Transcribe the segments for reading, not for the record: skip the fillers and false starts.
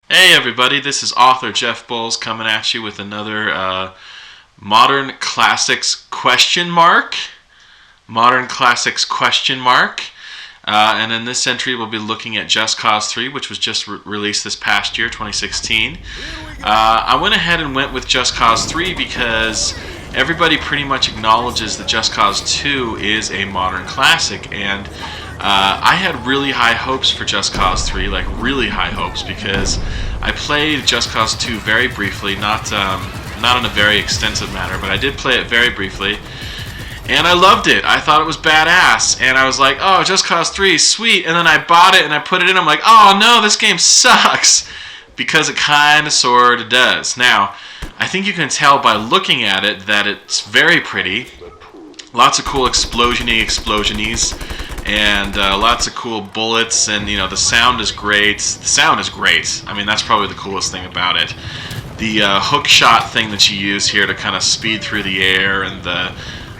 Hey everybody, this is author Jeff Bowles coming at you with another Modern Classics question mark. Modern Classics question mark. And in this entry we'll be looking at Just Cause 3, which was just released this past year, 2016. I went ahead and went with Just Cause 3 because everybody pretty much acknowledges that Just Cause 2 is a modern classic, and I had really high hopes for Just Cause 3, like really high hopes, because I played Just Cause 2 very briefly, not in a very extensive manner, but I did play it very briefly, and I loved it. I thought it was badass, and I was like, oh, Just Cause 3, sweet, and then I bought it and I put it in, I'm like, oh no, this game sucks, because it kind of sort of does. Now, I think you can tell by looking at it that it's very pretty, lots of cool explosionies, and lots of cool bullets, and the sound is great. The sound is great. I mean, that's probably the coolest thing about it. The hook shot thing that you use here to kind of speed through the air, and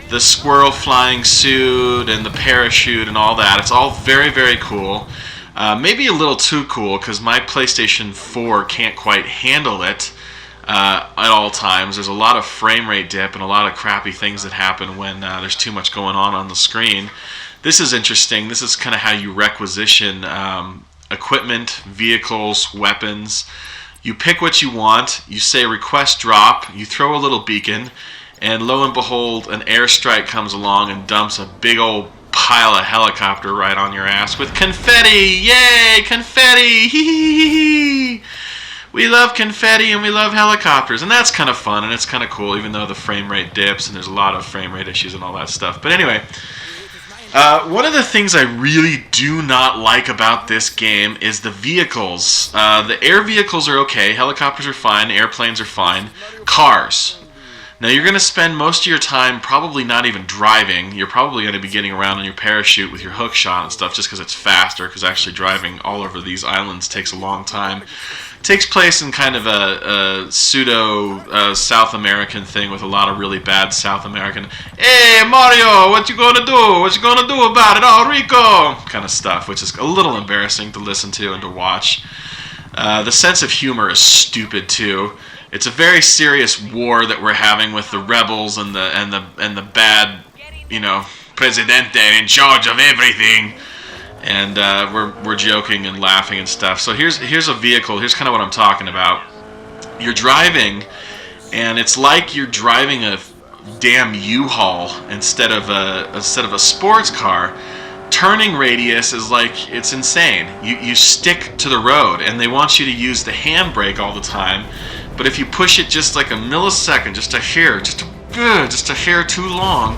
the squirrel flying suit, and the parachute, and all that. It's all very, very cool. Maybe a little too cool, because my PlayStation 4 can't quite handle it at all times. There's a lot of frame rate dip and a lot of crappy things that happen when there's too much going on the screen. This is interesting. This is kind of how you requisition equipment, vehicles, weapons. You pick what you want, you say request drop, you throw a little beacon, and lo and behold, an airstrike comes along and dumps a big old pile of helicopter right on your ass with confetti! Yay! Confetti! Hee hee hee hee! We love confetti and we love helicopters, and that's kind of fun and it's kind of cool, even though the frame rate dips and there's a lot of frame rate issues and all that stuff. But anyway, one of the things I really do not like about this game is the vehicles. The air vehicles are okay, helicopters are fine, airplanes are fine. Cars. Now you're going to spend most of your time probably not even driving. You're probably going to be getting around on your parachute with your hook shot and stuff just because it's faster, because actually driving all over these islands takes a long time. It takes place in kind of a pseudo South American thing with a lot of really bad South American, hey Mario, what you gonna do? What you gonna do about it? Oh, Rico! Kind of stuff, which is a little embarrassing to listen to and to watch. The sense of humor is stupid too. It's a very serious war that we're having with the rebels and the bad, Presidente in charge of everything, and we're joking and laughing and stuff. So here's a vehicle. Here's kind of what I'm talking about. You're driving, and it's like you're driving a damn U-Haul instead of a sports car. Turning radius is like, it's insane. You stick to the road, and they want you to use the handbrake all the time. But if you push it just like a millisecond, just a hair too long,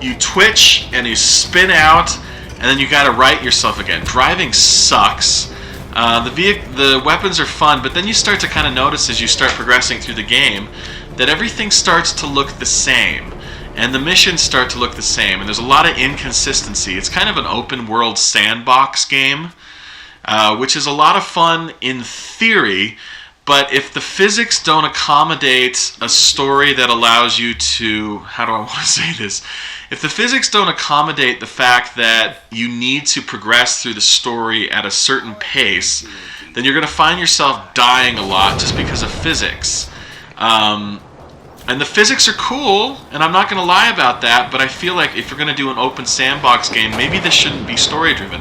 you twitch and you spin out, and then you got to right yourself again. Driving sucks. The weapons are fun, but then you start to kind of notice as you start progressing through the game that everything starts to look the same, and the missions start to look the same, and there's a lot of inconsistency. It's kind of an open world sandbox game, which is a lot of fun in theory. But if the physics don't accommodate a story that allows you to, how do I want to say this? If the physics don't accommodate the fact that you need to progress through the story at a certain pace, then you're going to find yourself dying a lot just because of physics. And the physics are cool, and I'm not going to lie about that, but I feel like if you're going to do an open sandbox game, maybe this shouldn't be story-driven.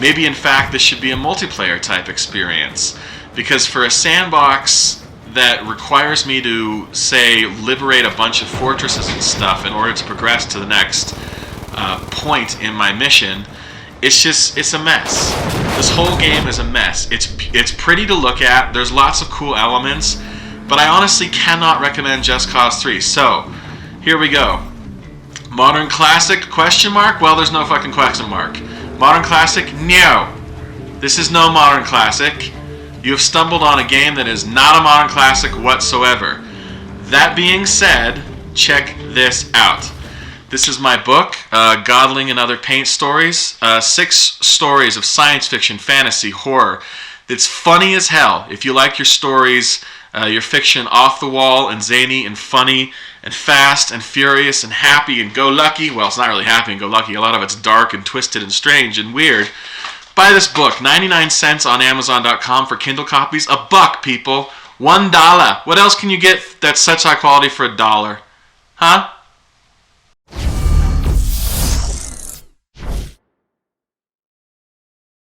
Maybe, in fact, this should be a multiplayer type experience. Because for a sandbox that requires me to, say, liberate a bunch of fortresses and stuff in order to progress to the next point in my mission, it's a mess. This whole game is a mess. It's pretty to look at. There's lots of cool elements, but I honestly cannot recommend Just Cause 3. So, here we go. Modern Classic, question mark? Well, there's no fucking question mark. Modern Classic? No. This is no Modern Classic. You have stumbled on a game that is not a modern classic whatsoever. That being said, check this out. This is my book, Godling and Other Paint Stories. 6 stories of science fiction, fantasy, horror. It's funny as hell. If you like your stories, your fiction off the wall and zany and funny and fast and furious and happy and go lucky. Well, it's not really happy and go lucky. A lot of it's dark and twisted and strange and weird. Buy this book, 99 cents on Amazon.com for Kindle copies. $1, people. $1. What else can you get that's such high quality for $1? Huh?